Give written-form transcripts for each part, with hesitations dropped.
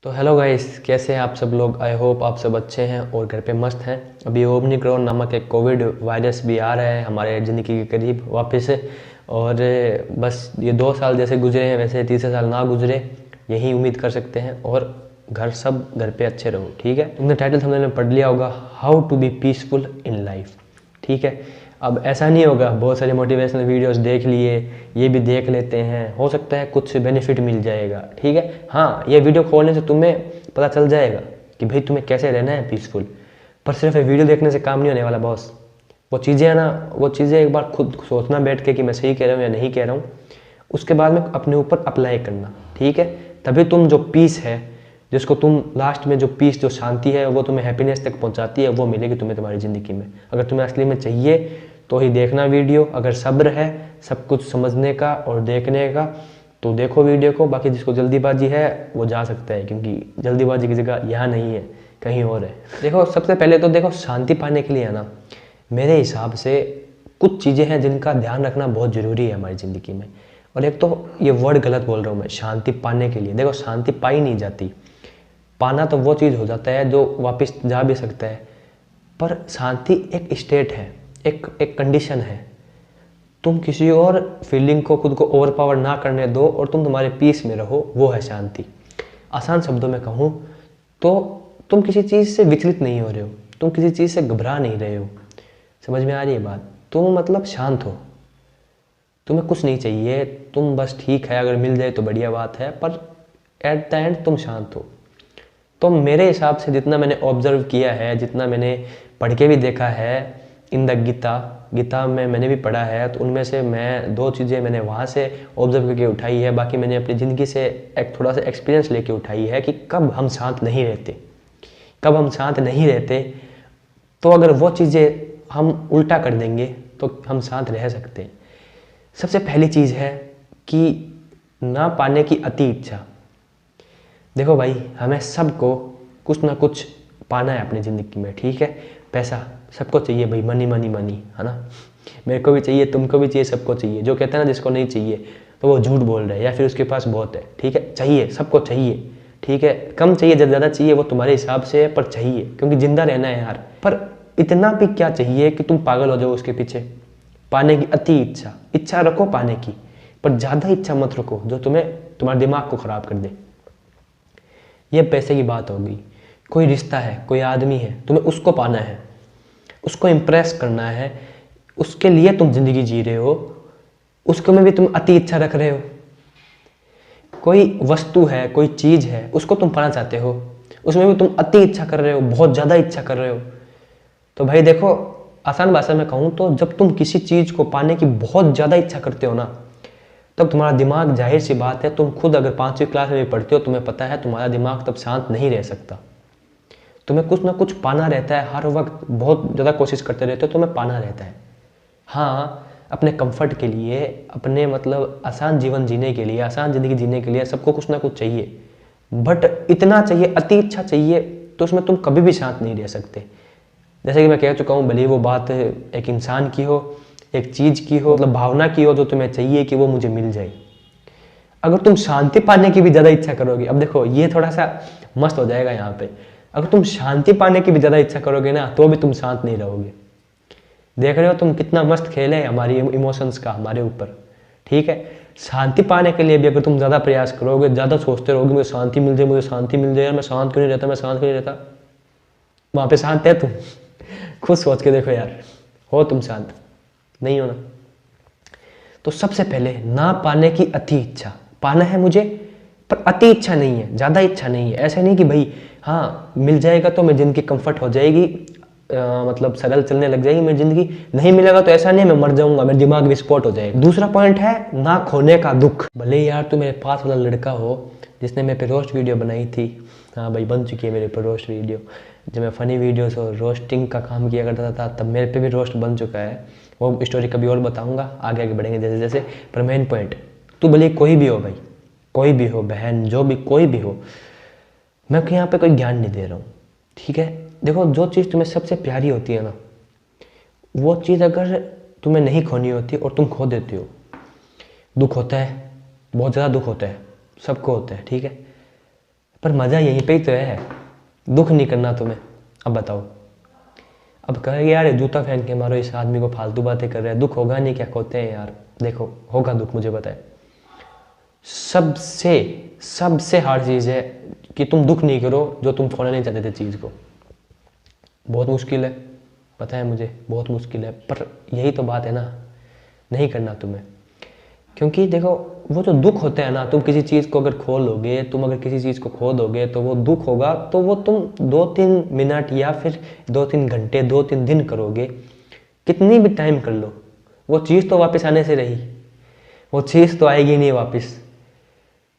तो hello guys, कैसे हैं आप सब लोग। आई होप आप सब अच्छे हैं और घर पे मस्त हैं। अभी ओमिक्रॉन नामक एक कोविड वायरस भी आ रहा है हमारे ज़िंदगी के करीब वापस से। और बस ये 2 साल जैसे गुजरे हैं वैसे तीसरे साल ना गुजरे, यही उम्मीद कर सकते हैं। और घर पे अच्छे रहो, ठीक है। तुमने टाइटल थंबनेल में पढ़ लिया होगा, how to be peaceful in life, ठीक है। अब ऐसा नहीं होगा बहुत सारे मोटिवेशनल वीडियोस देख लिए, ये भी देख लेते हैं, हो सकता है कुछ बेनिफिट मिल जाएगा, ठीक है। हाँ, ये वीडियो खोलने से तुम्हें पता चल जाएगा कि भाई तुम्हें कैसे रहना है पीसफुल। पर सिर्फ ये वीडियो देखने से काम नहीं होने वाला बॉस। वो चीज़ें है ना, वो चीज़ें एक बार खुद सोचना बैठ के कि मैं सही कह रहा हूँ या नहीं कह रहा हूँ, उसके बाद में अपने ऊपर अप्लाई करना, ठीक है। तभी तुम जो पीस है, जिसको तुम लास्ट में जो पीस, जो शांति है, वो तुम्हें हैप्पीनेस तक पहुंचाती है, वो मिलेगी तुम्हें तुम्हारी ज़िंदगी में। अगर तुम्हें असली में चाहिए तो ही देखना वीडियो। अगर सब्र है सब कुछ समझने का और देखने का तो देखो वीडियो को। बाकी जिसको जल्दीबाजी है वो जा सकता है, क्योंकि जल्दीबाजी की जगह यहाँ नहीं है, कहीं और है। देखो, सबसे पहले तो देखो, शांति पाने के लिए है ना, मेरे हिसाब से कुछ चीज़ें हैं जिनका ध्यान रखना बहुत ज़रूरी है हमारी ज़िंदगी में। और एक तो ये वर्ड गलत बोल रहा हूँ मैं, शांति पाने के लिए। देखो, शांति पाई नहीं जाती। पाना तो वो चीज़ हो जाता है जो वापस जा भी सकता है, पर शांति एक स्टेट है, एक कंडीशन है। तुम किसी और फीलिंग को, खुद को ओवर पावर ना करने दो और तुम तुम्हारे पीस में रहो, वो है शांति। आसान शब्दों में कहूँ तो तुम किसी चीज़ से विचलित नहीं हो रहे हो, तुम किसी चीज़ से घबरा नहीं रहे हो। समझ में आ रही है बात। तुम मतलब शांत हो, तुम्हें कुछ नहीं चाहिए, तुम बस ठीक है, अगर मिल जाए तो बढ़िया बात है, पर एट द एंड तुम शांत हो। तो मेरे हिसाब से जितना मैंने ऑब्जर्व किया है, जितना मैंने पढ़ के भी देखा है इन द गीता में मैंने भी पढ़ा है, तो उनमें से मैं 2 चीज़ें मैंने वहाँ से ऑब्जर्व करके उठाई है। बाकी मैंने अपनी ज़िंदगी से एक थोड़ा सा एक्सपीरियंस लेके उठाई है कि कब हम शांत नहीं रहते, कब हम शांत नहीं रहते। तो अगर वो चीज़ें हम उल्टा कर देंगे तो हम शांत रह सकते हैं। सबसे पहली चीज़ है कि ना पाने की अति इच्छा। देखो भाई, हमें सबको कुछ ना कुछ पाना है अपनी ज़िंदगी में, ठीक है। पैसा सबको चाहिए भाई, मनी मनी मनी, है ना। मेरे को भी चाहिए, तुमको भी चाहिए, सबको चाहिए। जो कहता है ना जिसको नहीं चाहिए तो वो झूठ बोल रहा है या फिर उसके पास बहुत है, ठीक है। चाहिए, सबको चाहिए, ठीक है। कम चाहिए ज़्यादा चाहिए वो तुम्हारे हिसाब से है, पर चाहिए, क्योंकि ज़िंदा रहना है यार। पर इतना भी क्या चाहिए कि तुम पागल हो जाओ उसके पीछे। पाने की अति इच्छा, इच्छा रखो पाने की, पर ज़्यादा इच्छा मत रखो जो तुम्हारे दिमाग को ख़राब कर दे। ये पैसे की बात होगी। कोई रिश्ता है, कोई आदमी है, तुम्हें उसको पाना है, उसको इम्प्रेस करना है, उसके लिए तुम जिंदगी जी रहे हो, उसको में भी तुम अति इच्छा रख रहे हो। कोई वस्तु है, कोई चीज़ है, उसको तुम पाना चाहते हो, उसमें भी तुम अति इच्छा कर रहे हो, बहुत ज़्यादा इच्छा कर रहे हो। तो भाई देखो, आसान भाषा में कहूँ तो जब तुम किसी चीज़ को पाने की बहुत ज़्यादा इच्छा करते हो ना, तब तुम्हारा दिमाग, जाहिर सी बात है, तुम खुद अगर 5वीं क्लास में भी पढ़ते हो, तुम्हें पता है तुम्हारा दिमाग तब शांत नहीं रह सकता। तुम्हें कुछ ना कुछ पाना रहता है, हर वक्त बहुत ज़्यादा कोशिश करते रहते हो, तुम्हें पाना रहता है। हाँ, अपने कंफर्ट के लिए, अपने मतलब आसान जीवन जीने के लिए, आसान ज़िंदगी जीने के लिए सबको कुछ ना कुछ चाहिए। बट इतना चाहिए, अति इच्छा चाहिए, तो उसमें तुम कभी भी शांत नहीं रह सकते। जैसे कि मैं कह चुका हूँ, भले वो बात एक इंसान की हो, एक चीज़ की हो, मतलब भावना की हो, जो तुम्हें चाहिए कि वो मुझे मिल जाए। अगर तुम शांति पाने की भी ज़्यादा इच्छा करोगे, अब देखो ये थोड़ा सा मस्त हो जाएगा यहाँ पे। अगर तुम शांति पाने की भी ज़्यादा इच्छा करोगे ना, तो भी तुम शांत नहीं रहोगे। देख रहे हो तुम कितना मस्त खेल है हमारी इमोशंस का हमारे ऊपर, ठीक है। शांति पाने के लिए भी अगर तुम ज़्यादा प्रयास करोगे, ज़्यादा सोचते रहोगे मुझे शांति मिल जाए, मुझे शांति मिल जाए, मैं शांत क्यों नहीं रहता, मैं शांत क्यों नहीं रहता, वहाँ पे शांत है तुम? खुद सोच के देखो यार, हो तुम शांत? नहीं हो ना। तो सबसे पहले ना पाने की अति इच्छा। पाना है मुझे, पर अति इच्छा नहीं है, ज़्यादा इच्छा नहीं है। ऐसे नहीं कि भाई हाँ मिल जाएगा तो मेरी ज़िंदगी कंफर्ट हो जाएगी, मतलब सरल चलने लग जाएगी मेरी ज़िंदगी। नहीं मिलेगा तो ऐसा नहीं है मैं मर जाऊंगा, मेरा दिमाग विस्फोट हो जाएगा। दूसरा पॉइंट है ना खोने का दुख। भले यार तू मेरे पास वाला लड़का हो जिसने मेरे पे रोस्ट वीडियो बनाई थी, हाँ भाई बन चुकी है मेरे पर रोस्ट वीडियो। जब मैं फ़नी वीडियोस और रोस्टिंग का काम किया करता था तब मेरे पे भी रोस्ट बन चुका है। वो स्टोरी कभी और बताऊंगा, आगे आगे बढ़ेंगे जैसे जैसे। पर मेन पॉइंट, तू भले कोई भी हो भाई, कोई भी हो बहन, जो भी कोई भी हो, मैं यहाँ पे कोई ज्ञान नहीं दे रहा हूँ, ठीक है। देखो, जो चीज़ तुम्हें सबसे प्यारी होती है ना, वो चीज़ अगर तुम्हें नहीं खोनी होती और तुम खो देते हो, दुख होता है, बहुत ज़्यादा दुख होता है, सबको होता है, ठीक है। पर मज़ा यहीं पे ही तो है, दुख नहीं करना तुम्हें। अब बताओ, अब कहेंगे यार ये जूता फेंक के मारो इस आदमी को, फालतू बातें कर रहे हैं, दुख होगा नहीं क्या कहते हैं यार? देखो होगा दुख, मुझे पता है। सबसे सबसे हार्ड चीज़ है कि तुम दुख नहीं करो जो तुम छोड़ना नहीं चाहते थे चीज़ को। बहुत मुश्किल है, पता है मुझे, बहुत मुश्किल है, पर यही तो बात है ना, नहीं करना तुम्हें। क्योंकि देखो वो जो दुख होता है ना, तुम किसी चीज़ को अगर खो लोगे, तुम अगर किसी चीज़ को खो दोगे तो वो दुख होगा, तो वो तुम 2-3 मिनट या फिर 2-3 घंटे 2-3 दिन करोगे, कितनी भी टाइम कर लो, वो चीज़ तो वापस आने से रही, वो चीज़ तो आएगी नहीं वापस।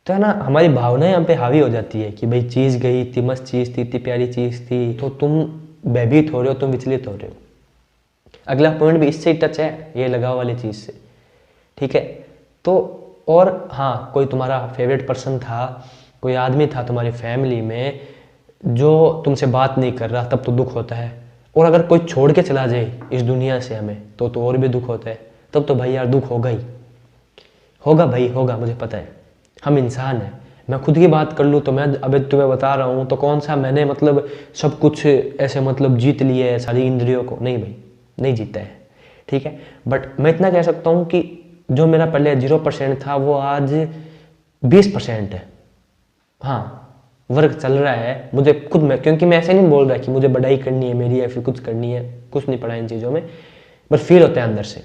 तो है ना, हमारी भावनाएं हम पे हावी हो जाती है कि भाई चीज़ गई, इतनी मस्त चीज़ थी, इतनी प्यारी चीज़ थी, तो तुम भयभीत हो रहे हो, तुम विचलित हो रहे हो। अगला पॉइंट भी इससे ही टच है, ये लगाव वाली चीज़ से, ठीक है। तो और हाँ, कोई तुम्हारा फेवरेट पर्सन था, कोई आदमी था तुम्हारी फैमिली में जो तुमसे बात नहीं कर रहा, तब तो दुख होता है। और अगर कोई छोड़ के चला जाए इस दुनिया से हमें, तो और भी दुख होता है। तब तो भाई यार दुख होगा ही, होगा भाई, होगा, मुझे पता है। हम इंसान हैं। मैं खुद की बात कर लूँ तो मैं अभी तुम्हें बता रहा हूँ, तो कौन सा मैंने मतलब सब कुछ ऐसे मतलब जीत लिए है सारी इंद्रियों को? नहीं भाई, नहीं जीता है, ठीक है। बट मैं इतना कह सकता हूँ कि जो मेरा पहले 0% था वो आज 20% है। हाँ, वर्क चल रहा है मुझे खुद में, क्योंकि मैं ऐसे नहीं बोल रहा कि मुझे बढ़ाई करनी है मेरी या फिर कुछ करनी है, कुछ नहीं पड़ा इन चीज़ों में, बट फील होता है अंदर से।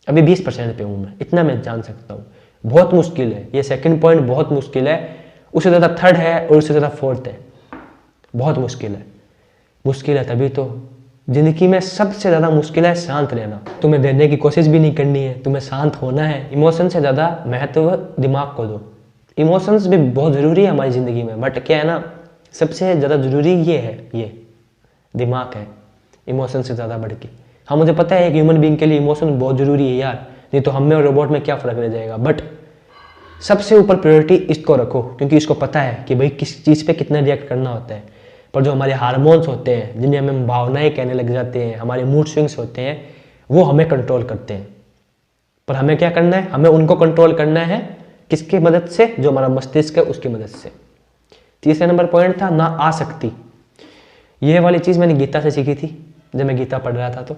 अभी 20% पे हूँ मैं, इतना मैं जान सकता हूँ। बहुत मुश्किल है ये सेकंड पॉइंट, बहुत मुश्किल है, उससे ज़्यादा थर्ड है और उससे ज़्यादा फोर्थ है। बहुत मुश्किल है, मुश्किल है तभी तो जिंदगी में सबसे ज़्यादा मुश्किल है शांत रहना। तुम्हें देने की कोशिश भी नहीं करनी है, तुम्हें शांत होना है। इमोशन से ज़्यादा महत्व दिमाग को दो। इमोशंस भी बहुत ज़रूरी है हमारी ज़िंदगी में, बट क्या है ना, सबसे ज़्यादा ज़रूरी ये है, ये दिमाग है इमोशन से ज़्यादा बढ़ के। हाँ मुझे पता है एक ह्यूमन बीइंग के लिए इमोशन बहुत ज़रूरी है यार, नहीं तो हम में और रोबोट में क्या फ़र्क रह जाएगा। बट सबसे ऊपर प्रायोरिटी इसको रखो, क्योंकि इसको पता है कि भाई किस चीज़ पे कितना रिएक्ट करना होता है। पर जो हमारे हार्मोन्स होते हैं, जिन्हें हमें भावनाएं कहने लग जाते हैं, हमारे मूड स्विंग्स होते हैं, वो हमें कंट्रोल करते हैं। पर हमें क्या करना है, हमें उनको कंट्रोल करना है किसकी मदद से? जो हमारा मस्तिष्क है उसकी मदद से। तीसरा नंबर पॉइंट था ना आसक्ति। ये वाली चीज़ मैंने गीता से सीखी थी जब मैं गीता पढ़ रहा था तो।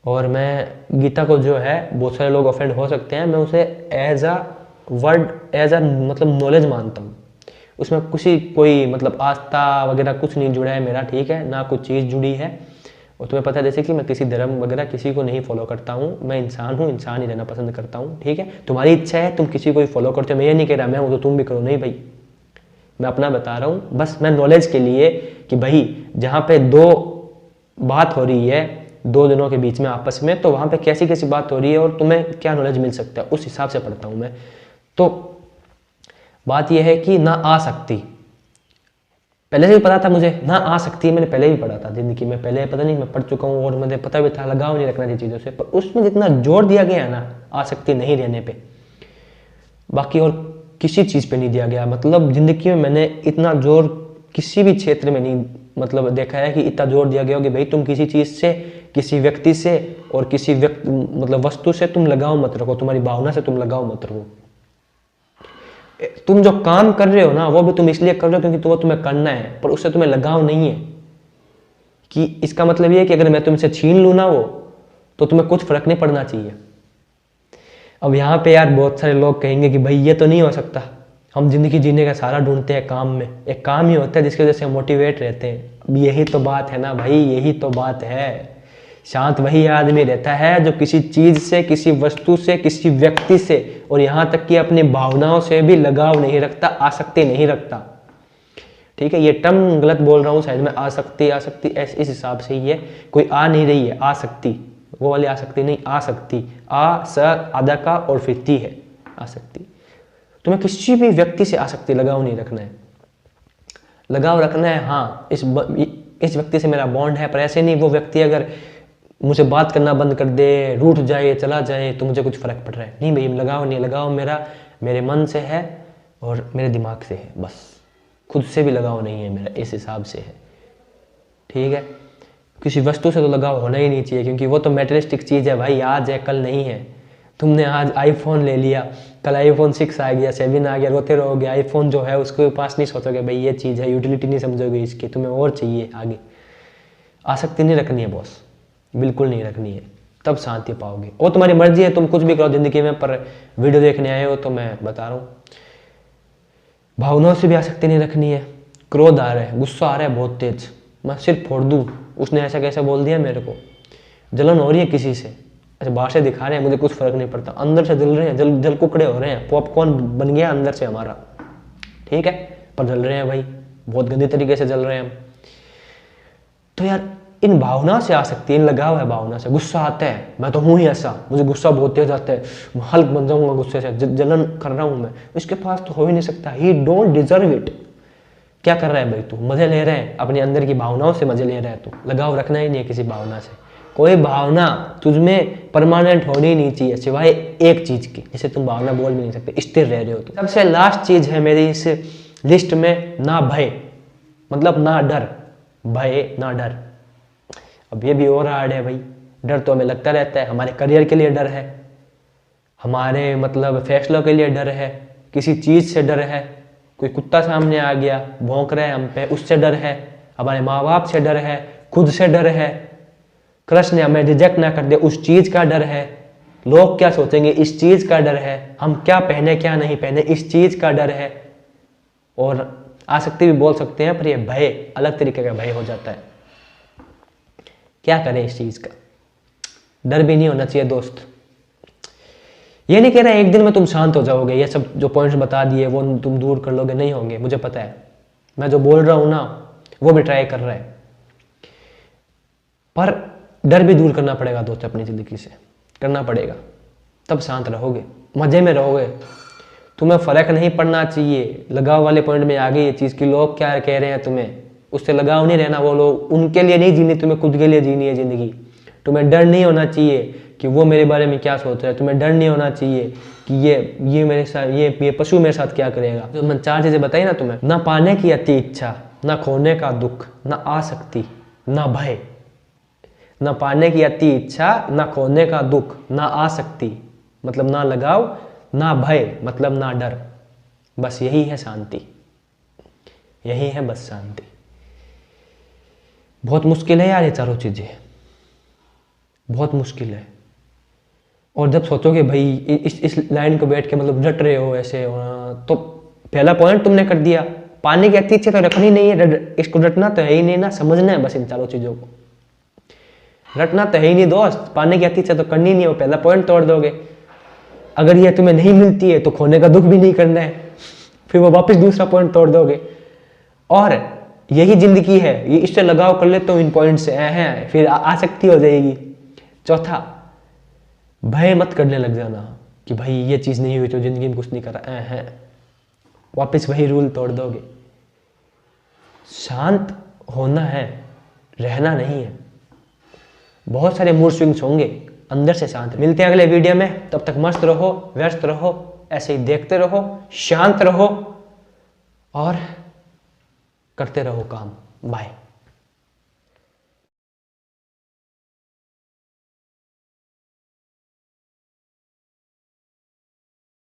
और मैं गीता को जो है, बहुत सारे लोग ऑफेंड हो सकते हैं, मैं उसे as a word, as a मतलब नॉलेज मानता हूँ। उसमें कोई मतलब आस्था वगैरह कुछ नहीं जुड़ा है मेरा, ठीक है ना, कुछ चीज़ जुड़ी है। और तुम्हें पता है जैसे कि मैं किसी धर्म वगैरह किसी को नहीं फॉलो करता हूँ, मैं इंसान हूँ, इंसान ही रहना पसंद करता हूँ, ठीक है। तुम्हारी इच्छा है तुम किसी को ही फॉलो करते हो, मैं ये नहीं कह रहा मैं हूँ तो तुम भी करो, नहीं भाई, मैं अपना बता रहा हूँ बस, मैं नॉलेज के लिए कि भाई जहाँ पे दो बात हो रही है दो जनों के बीच में आपस में, तो वहाँ पे कैसी कैसी बात हो रही है और तुम्हें क्या नॉलेज मिल सकता है, उस हिसाब से पढ़ता हूँ मैं। तो बात यह है कि ना आ सकती, पहले से भी पता था मुझे, ना आ सकती है मैंने पहले भी पढ़ा था ज़िंदगी में, पहले पता नहीं मैं पढ़ चुका हूँ और मुझे पता भी था, लगाव नहीं रखना चाहिए चीज़ों से। पर उसमें जितना जोर दिया गया ना आ सकती नहीं रहने पे, बाकी और किसी चीज़ पे नहीं दिया गया। मतलब ज़िंदगी में मैंने इतना जोर किसी भी क्षेत्र में नहीं मतलब देखा है कि इतना जोर दिया गया हो कि भाई तुम किसी चीज़ से, किसी व्यक्ति से और किसी मतलब वस्तु से तुम लगाव मत रखो, तुम्हारी भावना से तुम लगाव मत रखो। तुम जो काम कर रहे हो ना वो भी तुम इसलिए कर रहे हो क्योंकि तो वो तुम्हें करना है, पर उससे तुम्हें लगाव नहीं है। कि इसका मतलब ये है कि अगर मैं तुमसे छीन लूँ ना वो, तो तुम्हें कुछ फर्क नहीं पड़ना चाहिए। अब यहाँ पे यार बहुत सारे लोग कहेंगे कि भाई ये तो नहीं हो सकता, हम जिंदगी जीने का सहारा ढूंढते हैं काम में, एक काम ही होता है जिसकी वजह से हम मोटिवेट रहते हैं। अब यही तो बात है ना भाई, यही तो बात है। शांत वही आदमी रहता है जो किसी चीज़ से, किसी वस्तु से, किसी व्यक्ति से और यहाँ तक कि अपनी भावनाओं से भी लगाव नहीं रखता, आसक्ति नहीं रखता, ठीक है। ये टर्म गलत बोल रहा हूँ शायद मैं, आसक्ति आसक्ति इस हिसाब से ही है, कोई आ नहीं रही है आसक्ति, वो वाली आसक्ति नहीं, आसक्ति, आ स आधा का और फिर ती है आसक्ति। तुम्हें किसी भी व्यक्ति से आसक्ति लगाव नहीं रखना है, लगाव रखना है हाँ इस व्यक्ति से मेरा बॉन्ड है, पर ऐसे नहीं वो व्यक्ति अगर मुझे बात करना बंद कर दे, रूठ जाए, चला जाए तो मुझे कुछ फर्क पड़ रहा है, नहीं भाई लगाव नहीं, लगाव मेरा मेरे मन से है और मेरे दिमाग से है, बस खुद से भी लगाव नहीं है मेरा, इस हिसाब से है, ठीक है। किसी वस्तु से तो लगाव होना ही नहीं चाहिए क्योंकि वो तो मेटेरियलिस्टिक चीज़ है भाई, आज है कल नहीं है। तुमने आज आईफोन ले लिया, कल आईफोन 6 आ गया, 7 आ गया, रोते रहोगे। आईफोन जो है उसके पास नहीं सोचोगे भाई ये चीज़ है, यूटिलिटी नहीं समझोगे इसकी, तुम्हें और चाहिए आगे। आसक्ति नहीं रखनी है बॉस, बिल्कुल नहीं रखनी है, तब शांति पाओगे। और तुम्हारी मर्जी है, तुम कुछ भी करो ज़िंदगी में, पर वीडियो देखने आए हो तो मैं बता रहा हूँ, भावनाओं से भी आसक्ति नहीं रखनी है। क्रोध आ रहा है, गुस्सा आ रहा है बहुत तेज, मैं सिर्फ फोड़ दूँ, उसने ऐसा कैसे बोल दिया मेरे को, जलन हो रही है किसी से, अच्छा बाहर से दिखा रहे हैं, मुझे कुछ फर्क नहीं पड़ता, अंदर से जल रहे हैं, जल कुकड़े हो रहे हैं, पॉपकॉर्न बन गया अंदर से हमारा, ठीक है, पर जल रहे हैं भाई, बहुत गंदे तरीके से जल रहे हैं हम। तो यार इन भावना से आ सकती है, इन लगाव है भावना से। गुस्सा आता है, मैं तो हूँ ही ऐसा, मुझे गुस्सा बहुत तेज आता है, हल्क बन जाऊंगा गुस्से से, जलन कर रहा हूँ मैं, इसके पास तो हो ही नहीं सकता, ही डोंट डिजर्व इट। क्या कर रहा है भाई तू, मजे ले रहे हैं अपने अंदर की भावनाओं से, मजे ले रहा है तू, लगाव रखना ही नहीं है किसी भावना से। कोई भावना तुझमें परमानेंट होनी ही नहीं चाहिए सिवाय एक चीज की, जिसे तुम भावना बोल भी नहीं सकते, स्थिर रह रहे हो तुम। सबसे लास्ट चीज है मेरी इस लिस्ट में, ना भय, मतलब ना डर, भय ना डर। अब ये भी और हार्ड है भाई, डर तो हमें लगता रहता है, हमारे करियर के लिए डर है, हमारे मतलब फैसलों के लिए डर है, किसी चीज से डर है, कोई कुत्ता सामने आ गया भौंक रहा है हम पे, उससे डर है, हमारे माँ बाप से डर है, खुद से डर है, क्रश ने हमें रिजेक्ट ना कर दे उस चीज का डर है, लोग क्या सोचेंगे इस चीज का डर है, हम क्या पहने क्या नहीं पहने इस चीज का डर है। और आसक्ति भी बोल सकते हैं, पर यह भय अलग तरीके का भय हो जाता है। क्या करें इस चीज का, डर भी नहीं होना चाहिए दोस्त। ये नहीं कह रहा एक दिन में तुम शांत हो जाओगे, ये सब जो पॉइंट्स बता दिए वो तुम दूर कर लोगे, नहीं होंगे, मुझे पता है, मैं जो बोल रहा हूं ना वो भी ट्राई कर रहा है, पर डर भी दूर करना पड़ेगा दोस्त, अपनी जिंदगी से करना पड़ेगा, तब शांत रहोगे, मजे में रहोगे। तुम्हें फर्क नहीं पड़ना चाहिए, लगाव वाले पॉइंट में आ गई ये चीज की, लोग क्या कह रहे हैं तुम्हें, उससे लगाव नहीं रहना, वो लोग उनके लिए नहीं जीनी, तुम्हें खुद के लिए जीनी है जिंदगी। तुम्हें डर नहीं होना चाहिए कि वो मेरे बारे में क्या सोच रहा है, तुम्हें डर नहीं होना चाहिए कि ये मेरे साथ, ये पशु मेरे साथ क्या करेगा। जो मैंने 4 चीजें बताई ना तुम्हें, ना पाने की अति इच्छा, ना खोने का दुख, ना आसक्ति, ना भय। ना पाने की अति इच्छा, ना खोने का दुख, ना आसक्ति मतलब ना लगाव, ना भय मतलब ना डर, बस यही है शांति, यही है बस शांति। बहुत मुश्किल है यार ये चारों चीजें, बहुत मुश्किल है। और जब सोचोगे भाई इस लाइन को बैठ के मतलब रट रहे हो ऐसे, तो पहला पॉइंट तुमने कर दिया, पाने की अति इच्छा तो रखनी नहीं है, इसको रटना तो है ही नहीं ना, समझना है बस इन चारों चीजों को, रटना तो है ही नहीं दोस्त, पाने की अति इच्छा तो करनी नहीं है, वो पहला पॉइंट तोड़ दोगे। अगर ये तुम्हें नहीं मिलती है तो खोने का दुख भी नहीं करना है, फिर वो वापस दूसरा पॉइंट तोड़ दोगे। और यही जिंदगी है, ये इससे लगाव कर लेते हो इन पॉइंट से हैं, फिर आसक्ति हो जाएगी। चौथा, भय मत करने लग जाना कि भाई ये चीज नहीं हुई तो जिंदगी में कुछ नहीं करा है, वापस वही रूल तोड़ दोगे। शांत होना है, रहना नहीं है। बहुत सारे मूड स्विंग्स होंगे, अंदर से शांत। मिलते हैं अगले वीडियो में, तब तक मस्त रहो, व्यस्त रहो, ऐसे ही देखते रहो, शांत रहो और करते रहो काम। बाय।